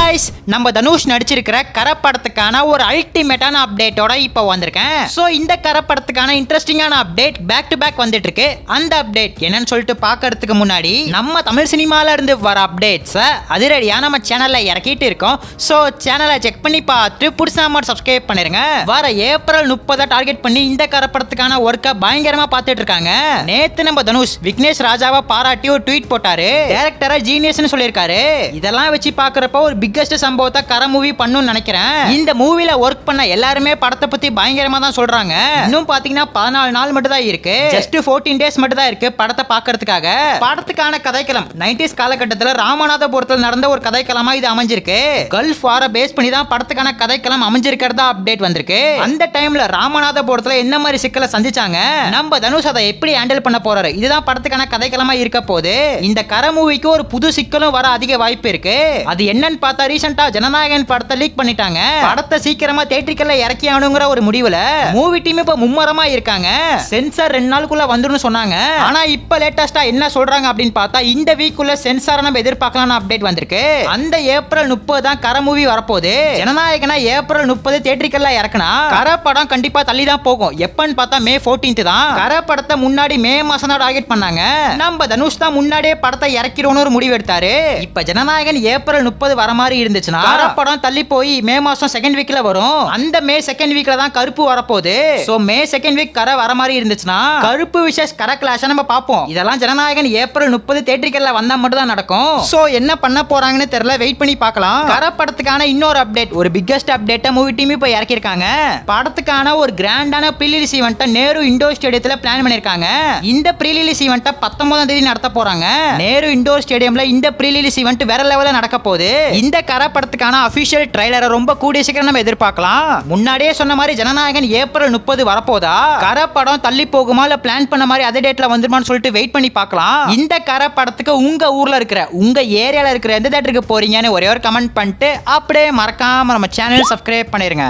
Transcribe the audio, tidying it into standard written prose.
Guys நம்ம தனுஷ் நடிச்சிருக்கிற கர படத்துக்கான ஒரு அல்டிமேட்டான அப்டேட்டோட இப்போ வந்திருக்கேன். சோ இந்த கர படத்துக்கான இன்ட்ரெஸ்டிங்கான அப்டேட் பேக் டு பேக் வந்துட்டு இருக்கு. அந்த அப்டேட் என்னன்னு சொல்லிட்டு பார்க்கிறதுக்கு முன்னாடி நம்ம தமிழ் சினிமால இருந்து வர அப்டேட்ஸ் அதிரடியா நம்ம சேனல்ல இறக்கிட்டு இருக்கோம். சோ சேனலை செக் பண்ணி பார்த்து புதுசா மட்டும் சப்ஸ்கிரைப் பண்ணிருங்க. வர ஏப்ரல் 30 டார்கெட் பண்ணி இந்த கர படத்துக்கான ஒர்க்கை பயங்கரமா பார்த்துட்டு இருக்காங்க. நேத்து நம்ம தனுஷ் விக்னேஷ் ராஜாவை பாராட்டி ஒரு ட்வீட் போட்டாரு. டைரக்டரா ஜீனியஸ்னு சொல்லியிருக்காரு. இதெல்லாம் வச்சு பார்க்கறப்ப ஒரு பிக்கஸ்ட் சம்பவத்தை கர மூவி பண்ணுன்னு நினைக்கிறேன். இந்த மூவில ஒர்க் பண்ண எல்லாருமே படத்தை பத்தி பயங்கரமா தான் சொல்றாங்க. இன்னும் பாத்தீங்கன்னா 14 நாள் மட்டும் தான் இருக்கு. ஜஸ்ட் 14 டேஸ் மட்டும் தான் இருக்கு படத்தை பார்க்கிறதுக்காக. படத்துக்கான கதைக்களம் 90s காலகட்டத்தில் ராமநாதபுரத்தில் நடந்த ஒரு கதைக்களமா இது அமைஞ்சிருக்கு. கல்ஃப் வார பேஸ் பண்ணி தான் படத்துக்கான கதைக்களம் அமைஞ்சிருக்கிறதா அப்டேட் வந்திருக்கு. அந்த டைம்ல ராமநாதபுரத்தில் என்ன மாதிரி சிக்கலை சந்திச்சாங்க, நம்ம தனுஷ் அதை எப்படி ஹேண்டில் பண்ண போறாரு, இதுதான் படத்துக்கான கதைக்களமா இருக்க போது. இந்த கர மூவிக்கு ஒரு புது சிக்கலும் வர அதிக வாய்ப்பு இருக்கு. அது என்னன்னு பார்த்தா ரீசெண்டா ஜனநாயகன் படத்தை லீக் பண்ணிட்டாங்க. படத்தை சீக்கிரமா தியேட்டர்ல இறக்கி ஆகணுங்கிற ஒரு முடிவுல மூவி டீம் இப்ப மும்மரமா இருக்காங்க. சென்சார் 2 நாளுக்குள்ள வந்துருன்னு சொன்னாங்க. ஆனா இப்ப லேட்டஸ்டா என்ன சொல்றாங்க அப்படின்னு பார்த்தா இந்த வீக்குள்ள சென்சார் நம்ம எதிர்பார்க்கலாம்னு அப்டேட் வந்திருக்கு. அந்த ஏப்ரல் 30 தான் கர மூவி வரப்போகுது. ஜனநாயகனா ஏப்ரல் 30 தியேட்டர்ல இறக்குனா கர படம் கண்டிப்பா தள்ளி தான் போகும். எப்பன்னு பார்த்தா மே 14 தான். கர படத்தை முன்னாடி மே மாசம் தான் டார்கெட் பண்ணாங்க. நம்ம தனுஷ் தான் முன்னாடியே படத்தை இறக்கிறோம்னு ஒரு முடிவு எடுத்தாரு. இப்ப ஜனநாயகன் ஏப்ரல் 30 வர மாதிரி இருந்துச்சுன்னா படம் தள்ளி போய் மே மாசம் செகண்ட் வீக்ல வரும். அந்த மே செகண்ட் வீக்ல தான் கருப்பு வரப்போகுது. சோ மே செகண்ட் வீக் கர வர மாதிரி இருந்துச்சுன்னா கருப்பு விஷஸ் கர கிளாஷ் நம்ம பாப்போம். இதெல்லாம் ஜனநாயகன் ஏப்ரல் 30 தியேட்டர்ல வந்தா மட்டும் தான் நடக்கும். சோ என்ன பண்ண போறாங்கன்னு தெரியல, வெயிட் பண்ணி பார்க்கலாம். கர படத்துக்கான இன்னொரு அப்டேட், ஒரு பிக்கஸ்ட் அப்டேட் மூவி டீம் இப்ப இறக்கி இருக்காங்க. படத்துக்கான ஒரு கிராண்டான ப்ரீ-ரிலீஸ் ஈவென்ட் நேரு இண்டோர் ஸ்டேடியத்துல பிளான் பண்ணிருக்காங்க. இந்த ப்ரீ-ரிலீஸ் ஈவென்ட் 19ஆம் தேதி நடத்த போறாங்க. நேரு இண்டோர் ஸ்டேடியம்ல இந்த ப்ரீ-ரிலீஸ் ஈவென்ட் வேற லெவல்ல நடக்க போகுது. இந்த கர படத்துக்கான அபிஷியல் ட்ரைலரை ரொம்ப கூடிய சீக்கிரம் நம்ம எதிர்பார்க்கலாம். முன்னாடியே சொன்ன மாதிரி ஜனநாயகன் ஏப்ரல் 30 வரப்போதா, கர படம் தள்ளி போகுமா இல்ல பிளான் பண்ண மாதிரி அதே டேட்ல வந்துருமான்னு சொல்லிட்டு வெயிட் பண்ணி பார்க்கலாம். இந்த கர படத்துக்கு உங்க ஊர்ல இருக்கிற உங்க ஏரியால இருக்கிற எந்த தியேட்டருக்கு போறீங்கன்னு ஒரே ஒரு கமெண்ட் பண்ணிட்டு அப்படியே மறக்காம நம்ம சேனல் சப்ஸ்கிரைப் பண்ணிருங்க.